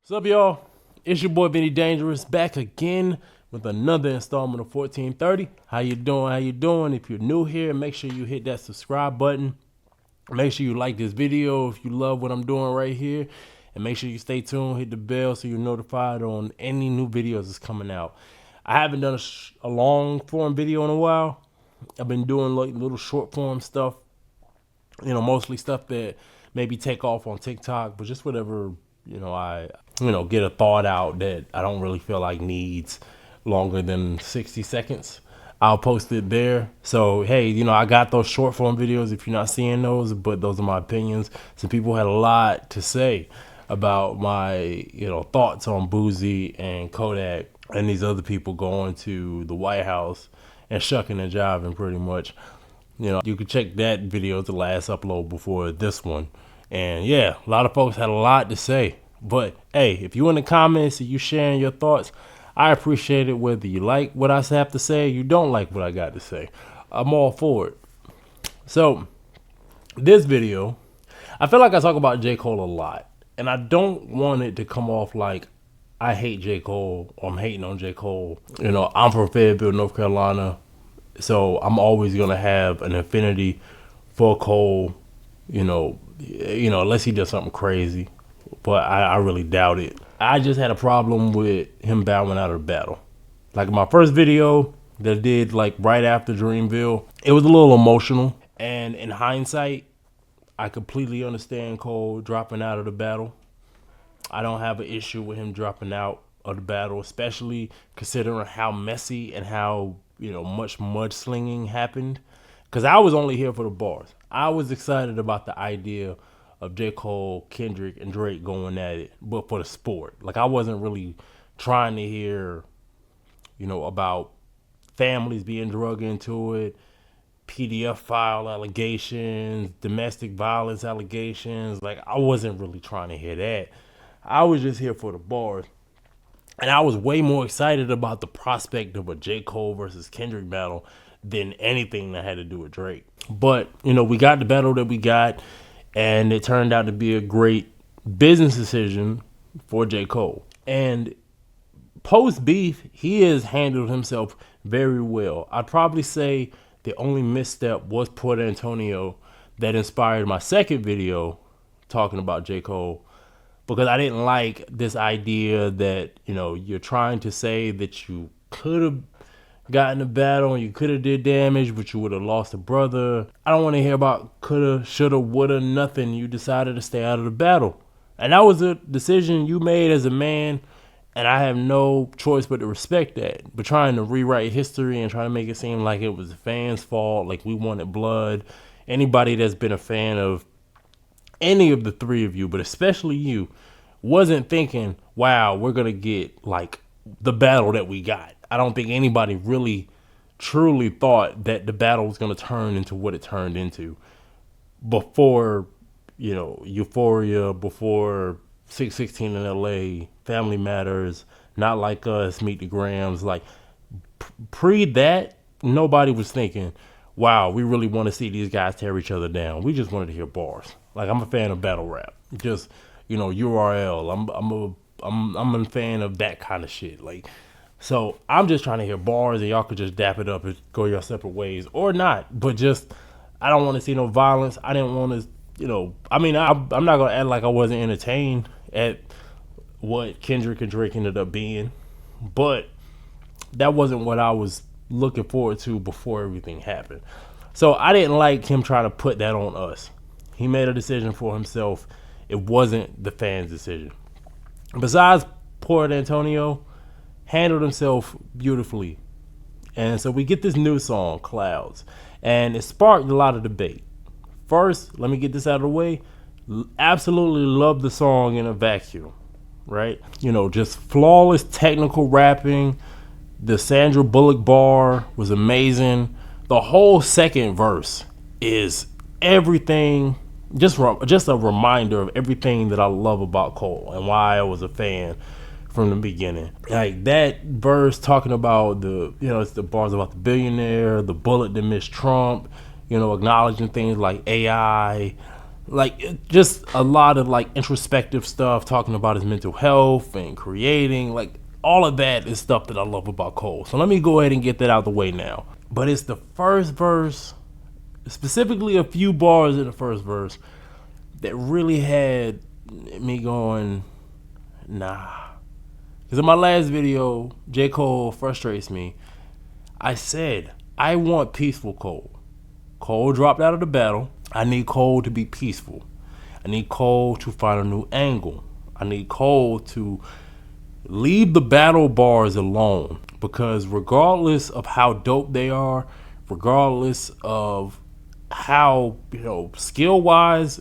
What's up, y'all? It's your boy Vinny Dangerous back again with another installment of 1430. How you doing? How you doing? If you're new here, make sure you hit that subscribe button. Make sure you like this video if you love what I'm doing right here. And make sure you stay tuned, hit the bell so you're notified on any new videos that's coming out. I haven't done a long form video in a while. I've been doing like little short form stuff, mostly stuff that maybe take off on TikTok, but just whatever, I get a thought out that I don't really feel like needs longer than 60 seconds. I'll post it there. So, hey, I got those short form videos if you're not seeing those, but those are my opinions. Some people had a lot to say about my, thoughts on Boozy and Kodak and these other people going to the White House and shucking and jiving pretty much. You can check that video, the last upload before this one. And yeah, a lot of folks had a lot to say. But hey, if you in the comments and you sharing your thoughts, I appreciate it whether you like what I have to say or you don't like what I got to say. I'm all for it. So this video, I feel like I talk about J. Cole a lot. And I don't want it to come off like I hate J. Cole or I'm hating on J. Cole. I'm from Fayetteville, North Carolina. So I'm always going to have an affinity for Cole, unless he does something crazy. But I really doubt it. I just had a problem with him bowing out of the battle. Like my first video that I did like right after Dreamville, it was a little emotional. And in hindsight, I completely understand Cole dropping out of the battle. I don't have an issue with him dropping out of the battle, especially considering how messy and how, much mudslinging happened. Because I was only here for the bars. I was excited about the idea of J. Cole, Kendrick, and Drake going at it, but for the sport. Like, I wasn't really trying to hear, about families being drug into it, PDF file allegations, domestic violence allegations. Like, I wasn't really trying to hear that. I was just here for the bars. And I was way more excited about the prospect of a J. Cole versus Kendrick battle than anything that had to do with Drake. But, we got the battle that we got, and it turned out to be a great business decision for J. Cole. And post-beef, he has handled himself very well. I'd probably say the only misstep was Port Antonio that inspired my second video talking about J. Cole. Because I didn't like this idea that, you're trying to say that you could have gotten a battle and you could have did damage, but you would have lost a brother. I don't want to hear about coulda, shoulda, woulda, nothing. You decided to stay out of the battle. And that was a decision you made as a man, and I have no choice but to respect that. But trying to rewrite history and trying to make it seem like it was the fans' fault, like we wanted blood. Anybody that's been a fan of any of the three of you, but especially you, wasn't thinking, wow, we're going to get like the battle that we got. I don't think anybody really truly thought that the battle was going to turn into what it turned into before, Euphoria, before 616 in LA, Family Matters, Not Like Us, Meet the Grams. Like pre that, nobody was thinking, wow, we really want to see these guys tear each other down. We just wanted to hear bars. Like, I'm a fan of battle rap. Just, URL. I'm a fan of that kind of shit. Like, so I'm just trying to hear bars, and y'all could just dap it up and go your separate ways or not. But just, I don't want to see no violence. I didn't want to, I'm not gonna act like I wasn't entertained at what Kendrick and Drake ended up being, but that wasn't what I was looking forward to before everything happened. So I didn't like him trying to put that on us. He made a decision for himself. It wasn't the fans' decision. Besides, Port Antonio handled himself beautifully. And so we get this new song, Clouds. And it sparked a lot of debate. First, let me get this out of the way. Absolutely love the song in a vacuum, right? Just flawless technical rapping. The Sandra Bullock bar was amazing. The whole second verse is everything, just a reminder of everything that I love about Cole and why I was a fan from the beginning. Like that verse talking about it's the bars about the billionaire, the bullet that missed Trump, acknowledging things like AI, Like just a lot of like introspective stuff, talking about his mental health and creating, like all of that is stuff that I love about Cole. So let me go ahead and get that out of the way now. But it's the first verse, specifically a few bars in the first verse, that really had me going, nah. Because in my last video, J. Cole frustrates me. I said, I want peaceful Cole. Cole dropped out of the battle. I need Cole to be peaceful. I need Cole to find a new angle. I need Cole to leave the battle bars alone, because regardless of how dope they are, regardless of how, skill wise,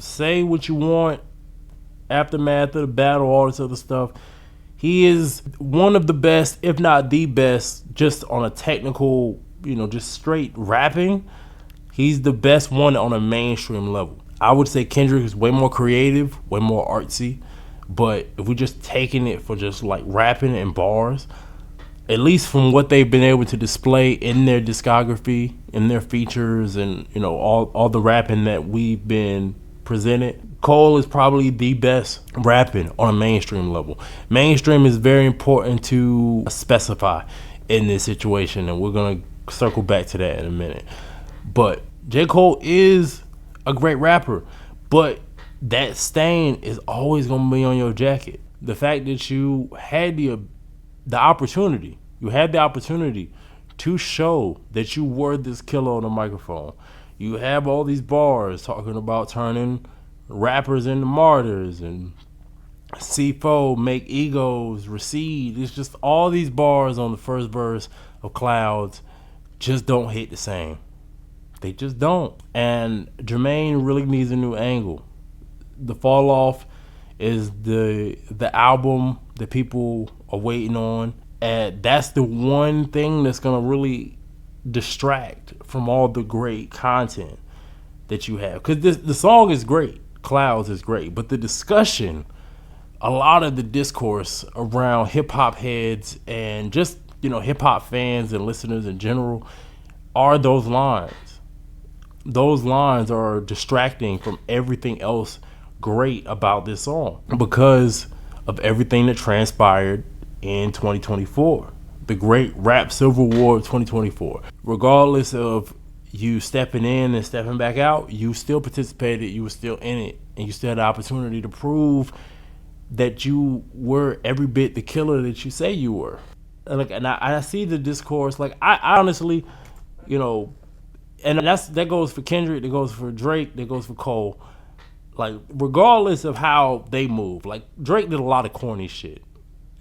say what you want, aftermath of the battle, all this other stuff, he is one of the best, if not the best, just on a technical, just straight rapping. He's the best one on a mainstream level. I would say Kendrick is way more creative, way more artsy. But if we're just taking it for just like rapping and bars, at least from what they've been able to display in their discography, in their features, and all the rapping that we've been presented, Cole is probably the best rapping on a mainstream level. Mainstream is very important to specify in this situation, and we're gonna circle back to that in a minute. But J. Cole is a great rapper, but that stain is always going to be on your jacket. The fact that you had the opportunity, to show that you were this killer on the microphone. You have all these bars talking about turning rappers into martyrs and C4 make egos recede. It's just all these bars on the first verse of Clouds just don't hit the same. They just don't. And Jermaine really needs a new angle. The Fall Off is the album that people are waiting on. And that's the one thing that's going to really distract from all the great content that you have. Because the song is great. Clouds is great. But the discussion, a lot of the discourse around hip-hop heads and just, hip-hop fans and listeners in general are those lines. Those lines are distracting from everything else great about this song because of everything that transpired in 2024, the great rap civil war of 2024. Regardless of you stepping in and stepping back out, you still participated, you were still in it, and you still had the opportunity to prove that you were every bit the killer that you say you were. And I see the discourse, like I honestly, and that goes for Kendrick, that goes for Drake, that goes for Cole. Like, regardless of how they move, like Drake did a lot of corny shit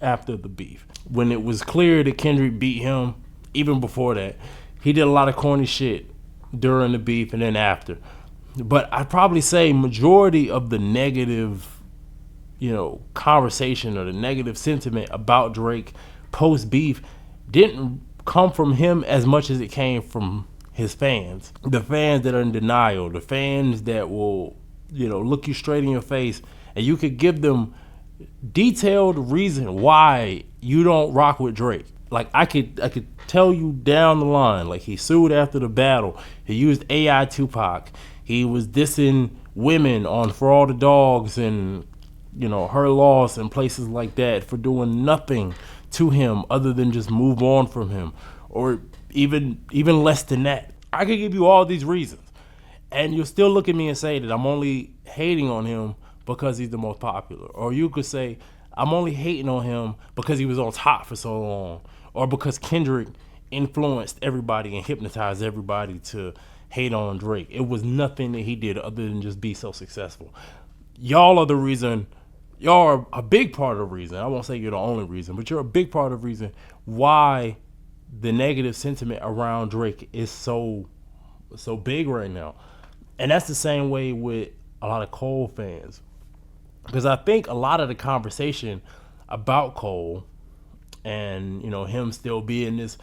after the beef. When it was clear that Kendrick beat him, even before that, he did a lot of corny shit during the beef and then after. But I'd probably say majority of the negative, conversation or the negative sentiment about Drake post beef didn't come from him as much as it came from his fans. The fans that are in denial, the fans that will, look you straight in your face, and you could give them detailed reason why you don't rock with Drake. Like I could tell you down the line, like he sued after the battle, he used AI Tupac, he was dissing women on For All the Dogs and Her Loss and places like that for doing nothing to him other than just move on from him, or even less than that. I could give you all these reasons, and you'll still look at me and say that I'm only hating on him because he's the most popular. Or you could say I'm only hating on him because he was on top for so long, or because Kendrick influenced everybody and hypnotized everybody to hate on Drake. It was nothing that he did other than just be so successful. Y'all are the reason. Y'all are a big part of the reason. I won't say you're the only reason, but you're a big part of the reason why the negative sentiment around Drake is so big right now. And that's the same way with a lot of Cole fans. Because I think a lot of the conversation about Cole and, him still being this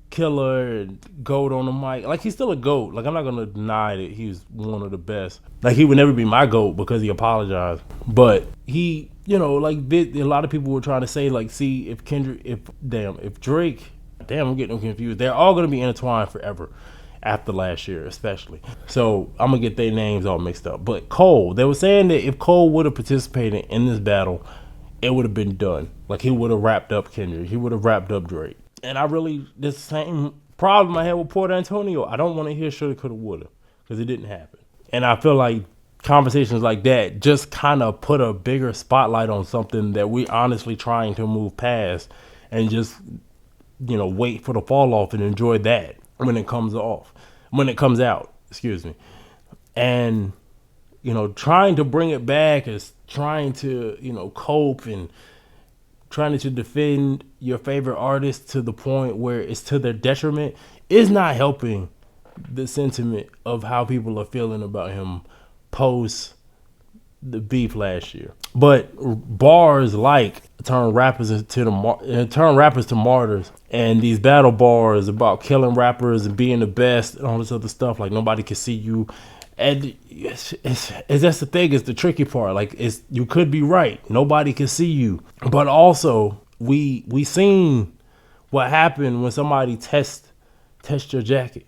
killer and GOAT on the mic, like he's still a GOAT. Like I'm not going to deny that he's one of the best. Like he would never be my GOAT because he apologized. But he, a lot of people were trying to say, like, see, if Drake, I'm getting them confused. They're all going to be intertwined forever. after last year, especially. So I'm gonna get their names all mixed up. But Cole, they were saying that if Cole would have participated in this battle, it would have been done. Like he would have wrapped up Kendrick, he would have wrapped up Drake. And I really, this same problem I had with Port Antonio, I don't want to hear shoulda, coulda, woulda, because it didn't happen. And I feel like conversations like that just kind of put a bigger spotlight on something that we honestly trying to move past, and just, you know, wait for the fall off and enjoy that when it comes out, excuse me. And, you know, trying to bring it back is trying to, you know, cope and trying to defend your favorite artist to the point where it's to their detriment is not helping the sentiment of how people are feeling about him post the beef last year. But bars like turn rappers to martyrs, and these battle bars about killing rappers and being the best and all this other stuff, like nobody can see you. And it's that's the thing, it's the tricky part. Like, it's, you could be right, nobody can see you, but also we seen what happened when somebody test your jacket.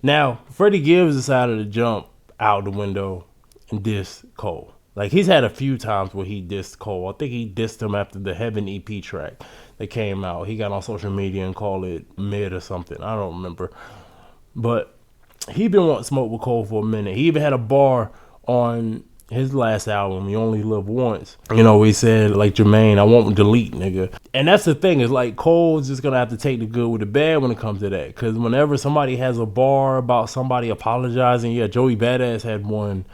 Now, Freddie Gibbs decided to jump out the window and diss Cole. Like, he's had a few times where he dissed Cole. I think he dissed him after the Heaven EP track that came out. He got on social media and called it mid or something. I don't remember. But he been wanting smoke with Cole for a minute. He even had a bar on his last album, You Only Live Once. You know, he said, like, Jermaine, I won't delete, nigga. And that's the thing, is like, Cole's just gonna have to take the good with the bad when it comes to that. Because whenever somebody has a bar about somebody apologizing, yeah, Joey Badass had one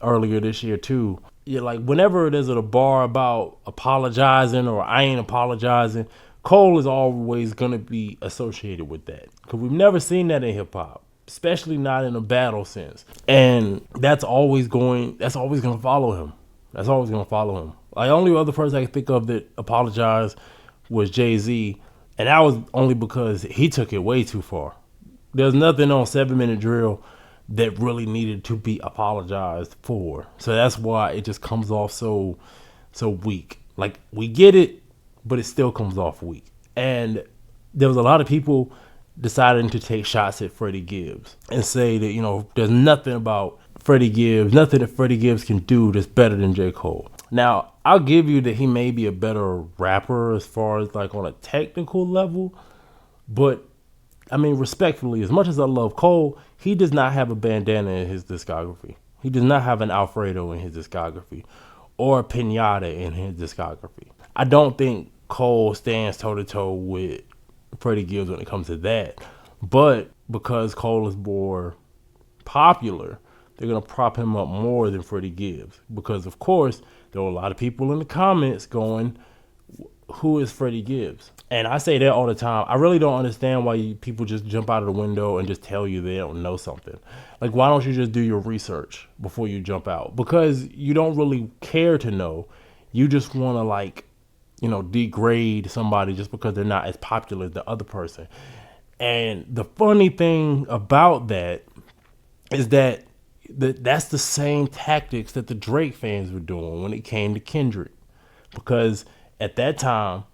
earlier this year too. Yeah, like, whenever there's a bar about apologizing or I ain't apologizing, Cole is always gonna be associated with that. Because we've never seen that in hip hop, especially not in a battle sense. And that's always gonna follow him. That's always gonna follow him. Like, only other person I can think of that apologized was Jay-Z, and that was only because he took it way too far. There's nothing on 7 Minute Drill that really needed to be apologized for. So that's why it just comes off so weak. Like, we get it, but it still comes off weak. And there was a lot of people deciding to take shots at Freddie Gibbs and say that, you know, there's nothing about Freddie Gibbs, nothing that Freddie Gibbs can do that's better than J. Cole. Now, I'll give you that he may be a better rapper as far as like on a technical level, but I mean, respectfully, as much as I love Cole, he does not have a bandana in his discography. He does not have an Alfredo in his discography or a Pinata in his discography. I don't think Cole stands toe-to-toe with Freddie Gibbs when it comes to that. But because Cole is more popular, they're going to prop him up more than Freddie Gibbs. Because, of course, there were a lot of people in the comments going, who is Freddie Gibbs? And I say that all the time. I really don't understand why people just jump out of the window and just tell you they don't know something. Like, why don't you just do your research before you jump out? Because you don't really care to know. You just want to, like, you know, degrade somebody just because they're not as popular as the other person. And the funny thing about that is that that's the same tactics that the Drake fans were doing when it came to Kendrick. Because at that time,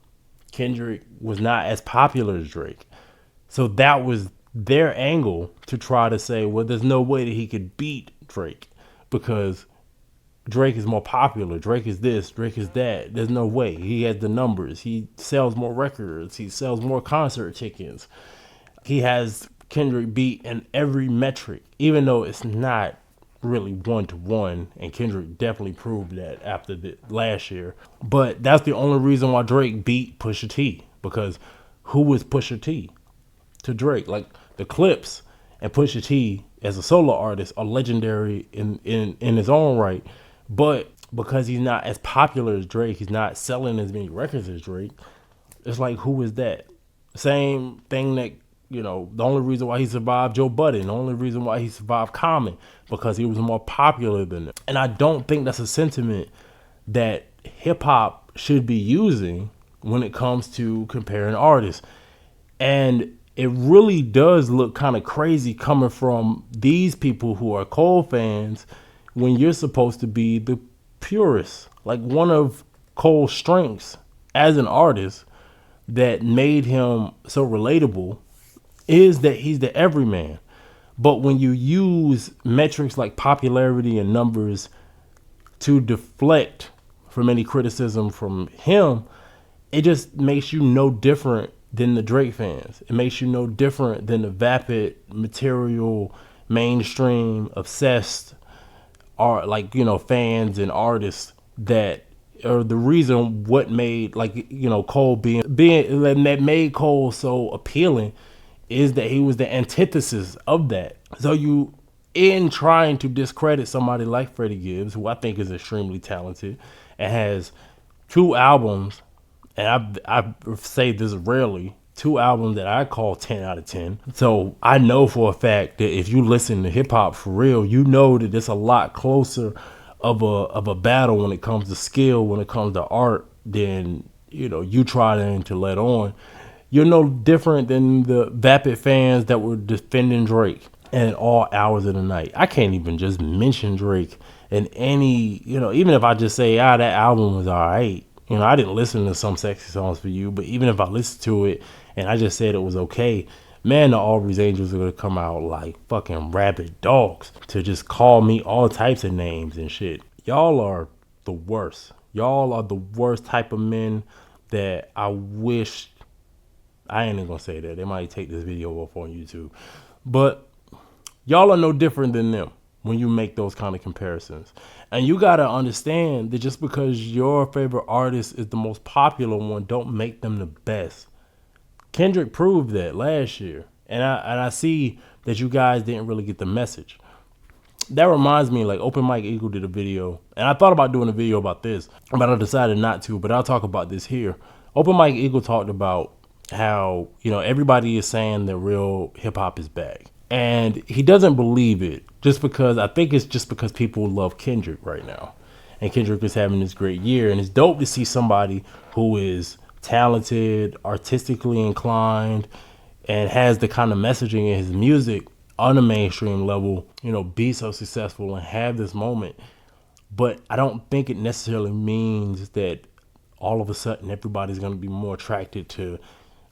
Kendrick was not as popular as Drake. So that was their angle to try to say, well, there's no way that he could beat Drake because Drake is more popular. Drake is this, Drake is that. There's no way. He has the numbers. He sells more records. He sells more concert tickets. He has Kendrick beat in every metric, even though it's not really 1-to-1, and Kendrick definitely proved that after the last year. But that's the only reason why Drake beat Pusha T, because who was Pusha T to Drake? Like, the Clips and Pusha T as a solo artist are legendary in his own right, but because he's not as popular as Drake, he's not selling as many records as Drake. It's like, who is that? Same thing that, you know, the only reason why he survived Joe Budden, the only reason why he survived Common, because he was more popular than them. And I don't think that's a sentiment that hip-hop should be using when it comes to comparing artists. And it really does look kind of crazy coming from these people who are Cole fans when you're supposed to be the purist. Like, one of Cole's strengths as an artist that made him so relatable is that he's the everyman. But when you use metrics like popularity and numbers to deflect from any criticism from him, it just makes you no different than the Drake fans. It makes you no different than the vapid, material, mainstream, obsessed art, like, fans and artists that are the reason what made, like, Cole being that made Cole so appealing is that he was the antithesis of that. So you, in trying to discredit somebody like Freddie Gibbs, who I think is extremely talented and has 2 albums, and I say this rarely, 2 albums that I call 10 out of 10. So I know for a fact that if you listen to hip hop for real, you know that it's a lot closer of a battle when it comes to skill, when it comes to art, than you trying to let on. You're no different than the vapid fans that were defending Drake at all hours of the night. I can't even just mention Drake in any, even if I just say, that album was all right. I didn't listen to Some Sexy Songs for You, but even if I listened to it and I just said it was okay, man, the Aubrey's Angels are going to come out like fucking rabid dogs to just call me all types of names and shit. Y'all are the worst. Y'all are the worst type of men that I wish, I ain't even going to say that. They might take this video off on YouTube. But y'all are no different than them when you make those kind of comparisons. And you got to understand that just because your favorite artist is the most popular one, don't make them the best. Kendrick proved that last year. And I see that you guys didn't really get the message. That reminds me, like, Open Mike Eagle did a video. And I thought about doing a video about this, but I decided not to. But I'll talk about this here. Open Mike Eagle talked about how, everybody is saying that real hip hop is back. And he doesn't believe it I think it's just because people love Kendrick right now. And Kendrick is having this great year. And it's dope to see somebody who is talented, artistically inclined, and has the kind of messaging in his music on a mainstream level, be so successful and have this moment. But I don't think it necessarily means that all of a sudden everybody's going to be more attracted to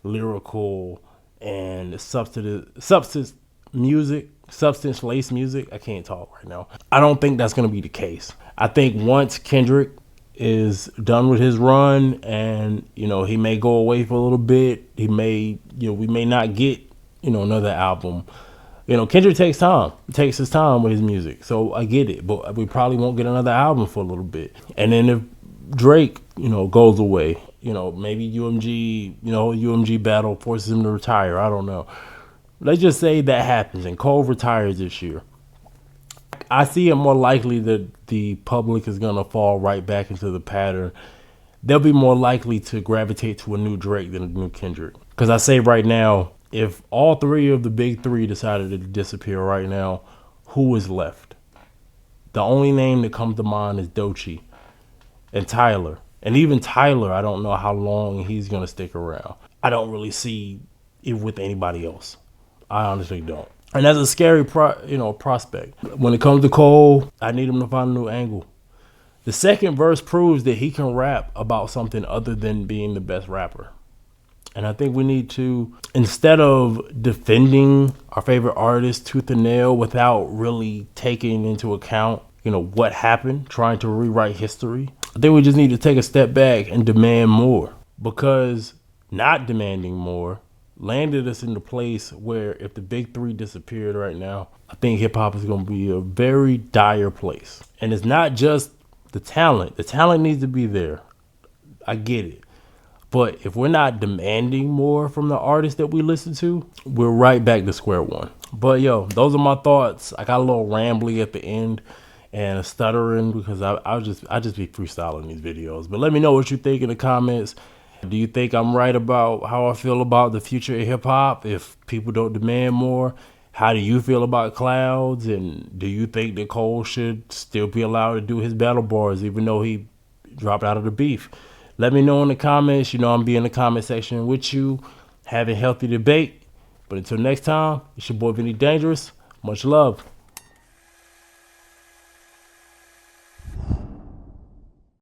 lyrical and substance music, substance-laced music. I can't talk right now. I don't think that's going to be the case. I think once Kendrick is done with his run and, he may go away for a little bit, he may, we may not get, another album. Kendrick takes time. It takes his time with his music. So I get it, but we probably won't get another album for a little bit. And then if Drake, goes away, maybe UMG battle forces him to retire. I don't know. Let's just say that happens and Cole retires this year. I see it more likely that the public is going to fall right back into the pattern. They'll be more likely to gravitate to a new Drake than a new Kendrick. Because I say right now, if all 3 of the big 3 decided to disappear right now, who is left? The only name that comes to mind is Doechii and Tyler. And even Tyler, I don't know how long he's going to stick around. I don't really see it with anybody else. I honestly don't. And that's a scary prospect. When it comes to Cole, I need him to find a new angle. The second verse proves that he can rap about something other than being the best rapper. And I think we need to, instead of defending our favorite artist tooth and nail without really taking into account, what happened, trying to rewrite history, I think we just need to take a step back and demand more. Because not demanding more landed us in the place where if the big 3 disappeared right now, I think hip hop is going to be a very dire place. And it's not just the talent. The talent needs to be there. I get it. But if we're not demanding more from the artists that we listen to, we're right back to square one. But those are my thoughts. I got a little rambly at the end and stuttering because I just be freestyling these videos. But let me know what you think in the comments. Do you think I'm right about how I feel about the future of hip hop if people don't demand more? How do you feel about Clouds? And do you think that Cole should still be allowed to do his battle bars even though he dropped out of the beef? Let me know in the comments. I'm be in the comment section with you, having healthy debate. But until next time, it's your boy Vinny Dangerous. Much love.